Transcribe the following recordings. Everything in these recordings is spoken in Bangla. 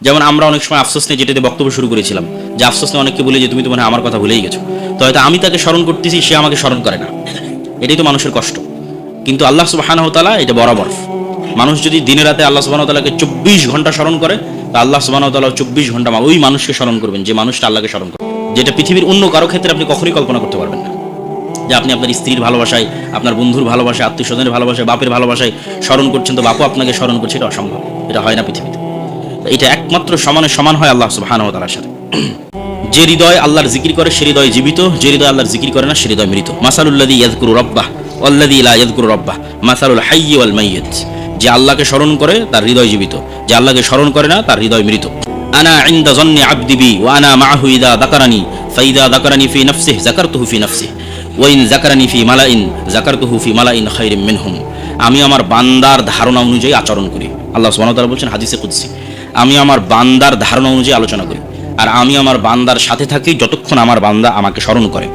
যেমন আমরা অনেক সময় আফসোস নিয়ে যেটাতে বক্তব্য শুরু করেছিলাম, যে আফসোস নিয়ে অনেককে বলি যে তুমি তো মনে হয় আমার কথা ভুলেই গেছো, তো হয়তো আমি তাকে স্মরণ করতেছি, সে আমাকে স্মরণ করে না। এটাই তো মানুষের কষ্ট। কিন্তু আল্লাহ সুবহানাহু ওয়া তাআলা এটা বরাবর। মানুষ যদি দিনে রাতে আল্লাহ সুবহানাহু ওয়া তাআলাকে 24 ঘন্টা স্মরণ করে, তা আল্লাহ সুবহানাহু ওয়া তাআলা 24 ঘন্টা ওই মানুষকে স্মরণ করবেন যে মানুষটা আল্লাহকে স্মরণ করে, যেটা পৃথিবীর অন্য কারো ক্ষেত্রে আপনি কখনোই কল্পনা করতে পারবেন না। যে আপনি আপনার স্ত্রীর ভালোবাসায়, আপনার বন্ধুর ভালোবাসায়, আত্মীয় স্বজনের ভালোবাসায়, বাপের ভালোবাসায় স্মরণ করছেন, তো বাপও আপনাকে স্মরণ করছে, এটা অসম্ভব, এটা হয় না পৃথিবীতে। এটা একমাত্র সমানে সমান হয় আল্লাহ সুবহানাহু ওয়া তাআলার সাথে। যে হৃদয় আল্লাহর জিকির করে সে হৃদয় জীবিত, যে হৃদয় আল্লাহর জিকির করে না সে হৃদয় মৃত। মাসালুল্লাযী ইয়াযকুরু রাব্বাহ ওয়াল্লাযী লা ইয়াযকুরু রাব্বাহ মাসালুল হাইয়্যি ওয়াল মাইয়্যিত। যে আল্লাহকে স্মরণ করে তার হৃদয় জীবিত, যে আল্লাহকে স্মরণ করে না তার হৃদয় মৃত। আনা ইনদা যান্নি আবদি বি ওয়া আনা মাআহু ইযা যাকারানি ফাইযা যাকারানি ফি নাফসিহি যাকারতুহু ফি নাফসিহি ওয়া ইন যাকারানি ফি মালাইন যাকারতুহু ফি মালাইন খায়রিম মিনহুম। আমি আমার বান্দার ধারণা অনুযায়ী আচরণ করি। আল্লাহ সুবহানাহু ওয়া তাআলা বলছেন হাদিসে কুদসি, আমি আমার বান্দার ধারণা অনুযায়ী আলোচনা করি, আর আমি আমার বান্দার সাথে থাকি যতক্ষণ আমার বান্দা আমাকে স্মরণ করে।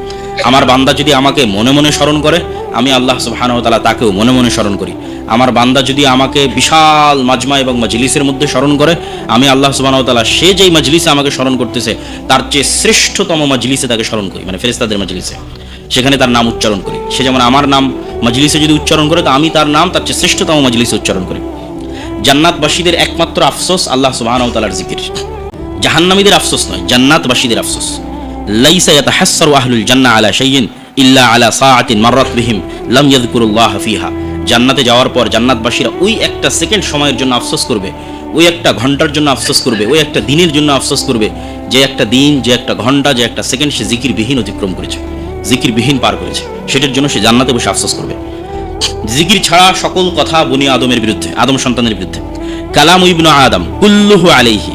আমার বান্দা যদি আমাকে মনে মনে স্মরণ করে, আমি আল্লাহ সুবহানাহু ওয়া তাআলা তাকেও মনে মনে স্মরণ করি। আমার বান্দা যদি আমাকে বিশাল মাজমা এবং মাজলিসের মধ্যে স্মরণ করে, আমি আল্লাহ সুবহানাহু ওয়া তাআলা সে যেই মাজলিসে আমাকে স্মরণ করতেছে তার চেয়ে শ্রেষ্ঠতম মাজলিসে তাকে স্মরণ করি, মানে ফেরেশতাদের মাজলিসে, সেখানে তার নাম উচ্চারণ করি। সে যেমন আমার নাম মাজলিসে যদি উচ্চারণ করে, তো আমি তার নাম তার চেয়ে শ্রেষ্ঠতম মাজলিসে উচ্চারণ করি। জান্নাতবাসীদের একমাত্র আফসোস আল্লাহ সুবহানাহু ওয়া তাআলার জিকির। জাহান্নামীদের আফসোস নয়, জান্নাতবাসীদের আফসোস। লাইসা ইয়াতাহাসসারু আহলুল জান্নাহ আলা শাইইন ইল্লা আলা সাআতিন মাররাত বিহিম লাম ইয়াযকুরুল্লাহ ফিহা। জান্নাতে যাওয়ার পর জান্নাতবাসীরা ওই একটা সেকেন্ড সময়ের জন্য আফসোস করবে, ওই একটা ঘন্টার জন্য আফসোস করবে, ওই একটা দিনের জন্য আফসোস করবে, যে একটা দিন, যে একটা ঘন্টা, যে একটা সেকেন্ড সে জিকিরবিহীন অতিক্রম করেছে, জিকিরবিহীন পার করেছে, সেটার জন্য সে জান্নাতে বসে আফসোস করবে। জিকির ছাড়া সকল কথা বনি আদমের বিরুদ্ধে, আদম সন্তানের বিরুদ্ধে। কালামু ইবনু আদম কুল্লুহু আলাইহি।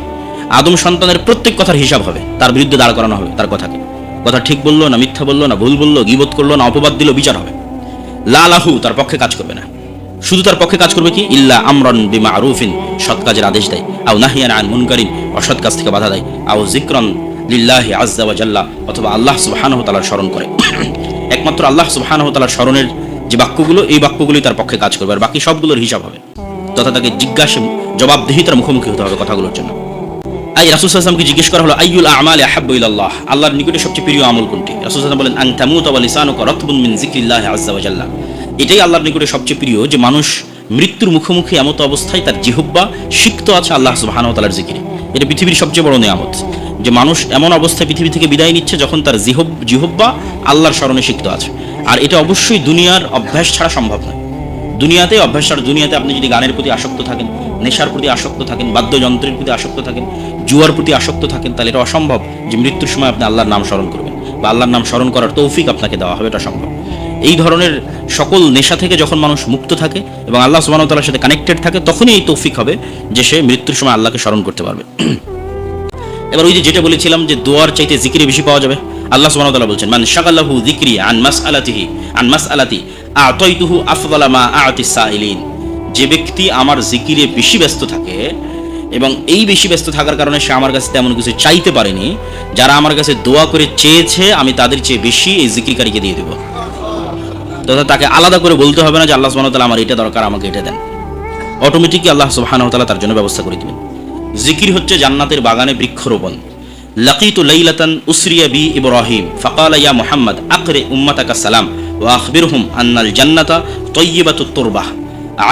আদম সন্তানের প্রত্যেক কথার হিসাব হবে, তার বিরুদ্ধে দাঁড় করানো হবে তার কথাকে। কথা ঠিক বললো না মিথ্যা বললো না ভুল বললো, গীবত করলো না অপবাদ দিল, বিচার হবে। লা লাহু, তার পক্ষে কাজ করবে না। শুধু তার পক্ষে কাজ করবে কি? ইল্লা আমরান বিমারুফিন, সৎ কাজের আদেশ দেয়। আও নাহিয়ান আন মুনকারিন, অসৎ কাজ থেকে বাধা দেয়। আও যিকরান লিল্লাহি আযজা ওয়া জাল্লা, অথবা আল্লাহ সুবহানাহু ওয়া তাআলার স্মরণ করে। একমাত্র আল্লাহ সুবহানাহু ওয়া তাআলার স্মরণের যে বাক্যগুলো, এই বাক্যগুলোই তার পক্ষে কাজ করবে, আর বাকি সবগুলোর হিসাব হবে, তথা তাকে জিজ্ঞাসা জবাবদিহিতার মুখোমুখি হতে হবে কথাগুলোর জন্য। রাসূল সাল্লাল্লাহু আলাইহি ওয়াসাল্লামকে জিজ্ঞেস করা হলো আইয়ুল আমালি আহাব্বু ইলাল্লাহ, আল্লাহর নিকটে সবচেয়ে প্রিয় আমল কোনটি? রাসূল সাল্লাল্লাহু আলাইহি ওয়াসাল্লাম বলেন আন তামুতা ওয়া লিসানুকা রাতবুন মিন যিকরিল্লাহি আযজা ওয়া জাল্লা। এটাই আল্লাহর নিকটে সবচেয়ে প্রিয়, যে মানুষ মৃত্যুর মুখোমুখি এমত অবস্থায় তার জিহ্বা সিক্ত আছে আল্লাহ সুবহানাহু ওয়া তাআলার জিকিরে। এটা পৃথিবীর সবচেয়ে বড় নিয়ামত, যে মানুষ এমন অবস্থায় পৃথিবী থেকে বিদায় নিচ্ছে যখন তার জিহ্বা আল্লাহর স্মরণে সিক্ত আছে। আর এটা অবশ্যই দুনিয়ার অভ্যাস ছাড়া সম্ভব নয়। দুনিয়াতে অভ্যাস ছাড়া, দুনিয়াতে আপনি যদি গানের প্রতি আসক্ত থাকেন, নেশার প্রতি আসক্ত থাকেন, বাদ্যযন্ত্রের প্রতি আসক্ত থাকেন, জুয়ার প্রতি আসক্ত থাকেন, তাহলে এটা অসম্ভব যে মৃত্যুর সময় আপনি আল্লাহর নাম স্মরণ করবেন বা আল্লাহর নাম স্মরণ করার তৌফিক আপনাকে দেওয়া হবে, এটা সম্ভব। এই ধরনের সকল নেশা থেকে যখন মানুষ মুক্ত থাকে এবং আল্লাহ সুবহানাহু ওয়া তাআলার সাথে কানেক্টেড থাকে, তখনই এই তৌফিক হবে যে সে মৃত্যুর সময় আল্লাহকে স্মরণ করতে পারবে। এবার ওই যে যেটা বলেছিলাম যে দোয়ার চাইতে জিকিরে বেশি পাওয়া যাবে, আল্লাহ সুবহানাহু ওয়া তাআলা বলছেন মান শাগালাহু যিকরি আন মাসআলাতি আ'তাইতুহু আফদালা মা আ'তিস সাইলিন। যে ব্যক্তি আমার জিকিরে বেশি ব্যস্ত থাকে এবং এই বেশি ব্যস্ত থাকার কারণে সে আমার কাছে তেমন কিছু চাইতে পারেনি, যারা আমার কাছে দোয়া করে চেয়েছে আমি তাদের চেয়ে বেশি এই জিকিরকারীকে দিয়ে দেব। তথা তাকে আলাদা করে বলতে হবে না যে আল্লাহ সুবহানাহু ওয়া তাআলা আমার এটা দরকার, আমাকে এটা দেন। অটোমেটিকলি আল্লাহ সুবহানাহু ওয়া তাআলা তার জন্য ব্যবস্থা করে দিবেন। জিকির হচ্ছে জান্নাতের বাগানে বৃক্ষরোপণ। লাকিতু লাইলাতান উসরিয়া বি ইব্রাহিম ফাকালা ইয়া মুহাম্মদ আকরি উম্মাতাকা সালাম ওয়া আখবিরহুম আন্নাল জান্নাতা তাইয়্যিবাতুত তুরবাহ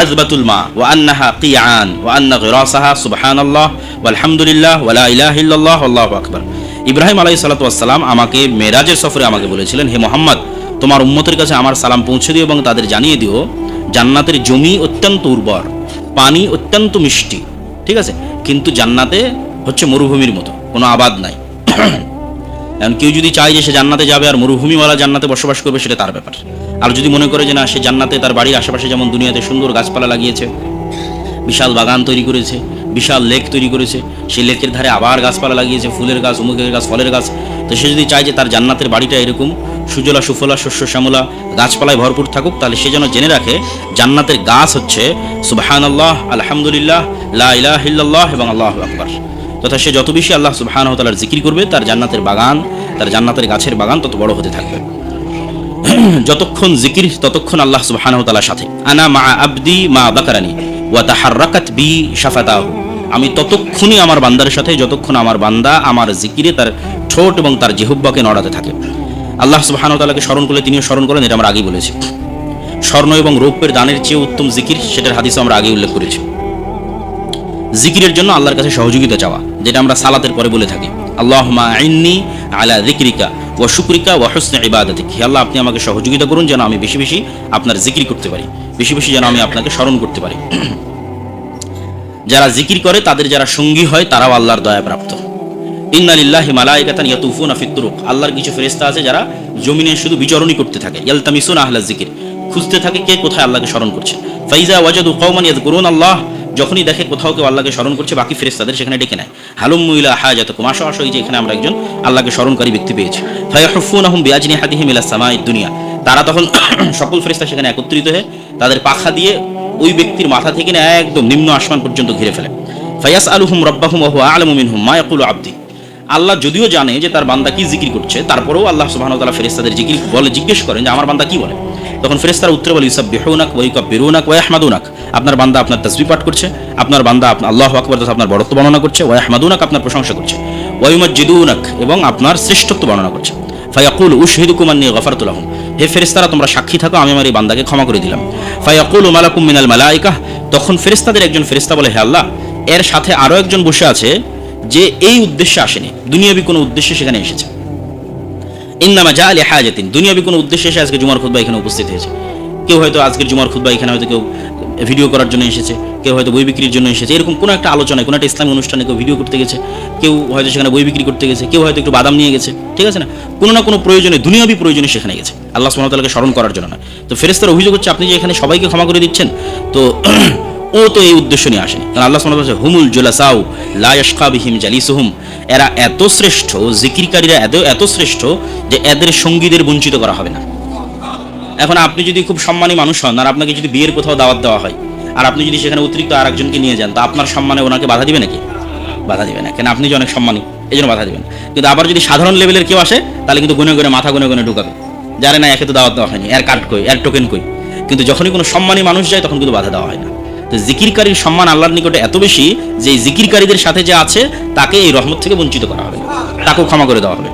আযবাতুল মা ওয়া আন্নাহা কিয়ান ওয়া আন্না গিরাসাহা সুবহানাল্লাহ ওয়ালহামদুলিল্লাহ ওয়া লা ইলাহা ইল্লাল্লাহ আল্লাহু আকবার। ইব্রাহিম আলাইহিস সালাতু ওয়াস সালাম আমাকে মেরাজের সফরে আমাকে বলেছিলেন, হে মুহাম্মদ, তোমার উম্মতের কাছে আমার সালাম পৌঁছে দিও এবং তাদের জানিয়ে দিও জান্নাতের জমি অত্যন্ত উর্বর, পানি অত্যন্ত মিষ্টি, ঠিক আছে, কিন্তু জান্নাতে হচ্ছে মরুভূমির মতো, কোনো আবাদ নাই। এখন কেউ যদি চায় যে সে জান্নাতে যাবে আর মরুভূমিওয়ালা জান্নাতে বসবাস করবে, সেটা তার ব্যাপার। আর যদি মনে করে যে না, সে জান্নাতে তার বাড়ির আশেপাশে যেমন দুনিয়াতে সুন্দর গাছপালা লাগিয়েছে, বিশাল বাগান তৈরি করেছে, বিশাল লেক তৈরি করেছে, সেই লেকের ধারে আবার গাছপালা লাগিয়েছে, ফুলের গাছ, অমুকের গাছ, ফলের গাছ, তো সে যদি চায় যে তার জান্নাতের বাড়িটা এরকম সুজলা সুফলা শস্য শ্যামলা গাছপালায় ভরপুর থাকুক, তাহলে সে যেন জেনে রাখে জান্নাতের গাছ হচ্ছে সুবহানাল্লাহ, আলহামদুলিল্লাহ, লা ইলাহা ইল্লাল্লাহ এবং আল্লাহু আকবার। তথা সে যত বেশি আল্লাহ সুবহানাহু ওয়া তাআলার জিকির করবে, তার জান্নাতের বাগান, তার জান্নাতের গাছের বাগান তত বড় হতে থাকবে। যতক্ষণ জিকির ততক্ষণ আল্লাহ সুবহানাহু ওয়া তাআলার সাথে। আনা মা আবদি মা বাকারানি ওয়া তাহাররাকাত বি শাফাতাহু, আমি ততক্ষণই আমার বান্দার সাথে যতক্ষণ আমার বান্দা আমার জিকিরে তার ঠোঁট এবং তার জিহ্বাকে নড়াতে থাকে। আল্লাহ সুবহানাহু ওয়া তাআলাকে স্মরণ করলে তিনিও স্মরণ করেন, এটা আমরা আগেই বলেছি। স্বর্ণ এবং রৌপ্যের দানের চেয়ে উত্তম জিকির, সেটার হাদিসও আমরা আগেই উল্লেখ করেছি। জিকিরের জন্য আল্লাহর কাছে সহযোগিতা চাওয়া, যেটা আমরা সালাতের পরে বলে থাকি, আল্লাহুম্মা আইন্নি আলা যিকরিকা ওয়া শুকরিকা ওয়া হুসনি ইবাদাতিক। হে আল্লাহ, আপনি আমাকে সহযোগিতা করুন যেন আমি বেশি বেশি আপনার জিকির করতে পারি, বেশি বেশি যেন আমি আপনাকে স্মরণ করতে পারি। যারা জিকির করে তাদের যারা সঙ্গী হয় তারাও আল্লাহর দয়াপ্রাপ্ত। ইন্না লিল্লাহি মালাইকাতান ইয়াতুফুনা ফিত তুরুক। আল্লাহর কিছু ফেরেশতা আছে যারা জমিনে শুধু বিচরণই করতে থাকে, ইয়ালতামিসুনা আহলা যিকির, খুঁজতে থাকে কে কোথায় আল্লাহকে স্মরণ করছে। ফাইজা ওয়াজাদু কওমান ইয়াযকুরুন আল্লাহ, যখনই দেখে কোথাও কেউ আল্লাহকে স্মরণ করছে বাকি ফেরেশতাদের সেখানে ডেকে নেয়, হালুম্মু ইলা হাজাতুকুম, আসো আসো, এই যে এখানে আমরা একজন আল্লাহকে স্মরণকারী ব্যক্তি পেয়েছি। ফায়াহুফুনাহুম বিআজনিহাতিহিম ইলা সামাইদ দুনিয়া, তারা তখন সকল ফেরেশতা সেখানে একত্রিত হয়ে তাদের পাখা দিয়ে ওই ব্যক্তির মাথা থেকে না একদম নিম্ন আসমান পর্যন্ত ঘিরে ফেলে। ফায়াসআলুহুম রাব্বাহুম ওয়া হুয়া আ'লামু মিনহুম মা ইয়াকুলু আবদি। আল্লাহ যদিও জানে যে তার বান্দা কি জিকির করছে, তারপরেও আল্লাহ সুবহানাহু ওয়া তাআলা ফেরেশতাদের জিকির বলে জিজ্ঞেস করেন যে আমার বান্দা কি বলে। তখন ফেরেশতারা উত্তরে বলে ইউসাব্বিহুনাক ওয়া ইউকাব্বিরুনাক ওয়া ইয়াহমাদুনাক, আপনার বান্দা আপনার তাসবিহ পাঠ করছে, আপনার বান্দা আল্লাহু আকবার তথা আপনার বড়ত্ব বর্ণনা করছে, ওয়া ইয়াহমাদুনাক আপনার প্রশংসা করছে, ওয়া ইউমাজ্জিদুনাক এবং আপনার শ্রেষ্ঠত্ব বর্ণনা করছে। ফায়াকুলু উশহিদুকুম আন্নী গফারতু লাহুম, হে ফেরেশতারা তোমরা সাক্ষী থাকো আমি আমার এই বান্দাকে ক্ষমা করে দিলাম। ফায়াকুলু মালাকুম মিনাল মালাইকা, তখন ফেরেশতাদের একজন ফেরেশতা বলে হে আল্লাহ, এর সাথে আরো একজন বসে আছে যে এই উদ্দেশ্যে আসেনি, দুনিয়াবি কোনো উদ্দেশ্যে সেখানে এসেছে। ইন্নামা জাআ লিহাজাতিন, দুনিয়াবি কোনো উদ্দেশ্যে এসে আজকে জুমার খুতবা এখানে উপস্থিত হয়েছে। কেউ হয়তো আজকের জুমার খুতবা এখানে হয়তো কেউ ভিডিও করার জন্য এসেছে, কেউ হয়তো বই বিক্রির জন্য এসেছে, এরকম কোনো একটা আলোচনায় কোনো একটা ইসলামী অনুষ্ঠানে কেউ ভিডিও করতে গেছে, কেউ হয়তো সেখানে বই বিক্রি করতে গেছে, কেউ হয়তো একটু বাদাম নিয়ে গেছে, ঠিক আছে না, কোনো না কোনো প্রয়োজনে দুনিয়াবি প্রয়োজনে সেখানে গেছে, আল্লাহ সুবহানাহু ওয়া তাআলাকে স্মরণ করার জন্য না। তো ফেরেশতারা অভিযোগ হচ্ছে আপনি যে এখানে সবাইকে ক্ষমা করে দিচ্ছেন, তো ও তো এই উদ্দেশ্য নিয়ে আসেনি। কারণ আল্লাহ সুবহানাহু ওয়া তাআলা হুমুল জুলাসাউ লা ইয়াশকা বিহিম জালিসুহুম, এরা এত শ্রেষ্ঠ, জিকিরকারীরা এত শ্রেষ্ঠ যে এদের সঙ্গীদের বঞ্চিত করা হবে না। এখন আপনি যদি খুব সম্মানী মানুষ হন আর আপনাকে যদি বিয়ের কোথাও দাওয়াত দেওয়া হয় আর আপনি যদি সেখানে অতিরিক্ত আর একজনকে নিয়ে যান, তা আপনার সম্মানে ওনাকে বাধা দিবে নাকি? বাধা দিবে না, কেন আপনি যে অনেক সম্মানী এই জন্য বাধা দিবেন। কিন্তু আবার যদি সাধারণ লেভেলের কেউ আসে তাহলে কিন্তু গুনে গুনে মাথা গুনে গুনে ঢুকাবে, যারা না একে তো দাওয়াত দেওয়া হয়নি, এর কার্ড কই, এর টোকেন কই। কিন্তু যখনই কোনো সম্মানী মানুষ যায় তখন কিন্তু বাধা দেওয়া হয় না। তো জিকিরকারীর সম্মান আল্লাহর নিকটে এত বেশি যে জিকিরকারীদের সাথে যে আছে তাকে এই রহমত থেকে বঞ্চিত করা হবে, তাকেও ক্ষমা করে দেওয়া হবে।